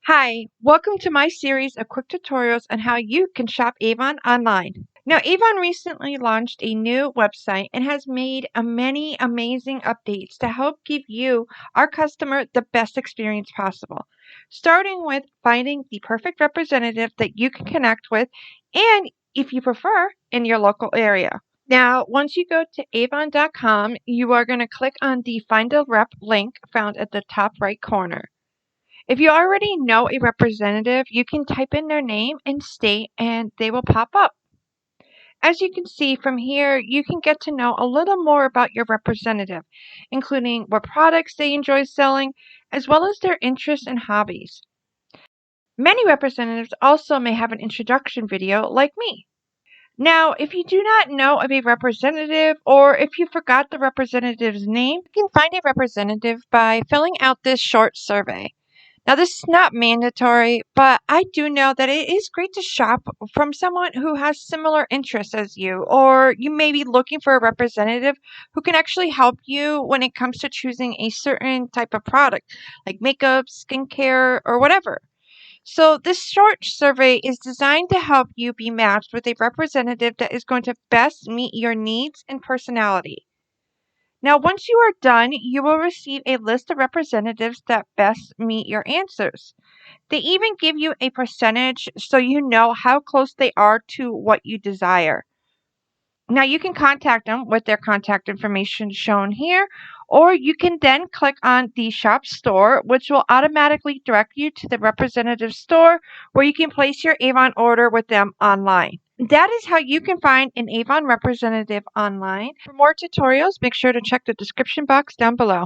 Hi, welcome to my series of quick tutorials on how you can shop Avon online. Now, Avon recently launched a new website and has made many amazing updates to help give you, our customer, the best experience possible. Starting with finding the perfect representative that you can connect with and, if you prefer, in your local area. Now, once you go to avon.com, you are going to click on the Find a Rep link found at the top right corner. If you already know a representative, you can type in their name and state and they will pop up. As you can see from here, you can get to know a little more about your representative, including what products they enjoy selling, as well as their interests and hobbies. Many representatives also may have an introduction video like me. Now, if you do not know of a representative or if you forgot the representative's name, you can find a representative by filling out this short survey. Now, this is not mandatory, but I do know that it is great to shop from someone who has similar interests as you, or you may be looking for a representative who can actually help you when it comes to choosing a certain type of product, like makeup, skincare, or whatever. So, this short survey is designed to help you be matched with a representative that is going to best meet your needs and personality. Now, once you are done, you will receive a list of representatives that best meet your answers. They even give you a percentage so you know how close they are to what you desire. Now, you can contact them with their contact information shown here, or you can then click on the shop store, which will automatically direct you to the representative store where you can place your Avon order with them online. That is how you can find an Avon representative online. For more tutorials, make sure to check the description box down below.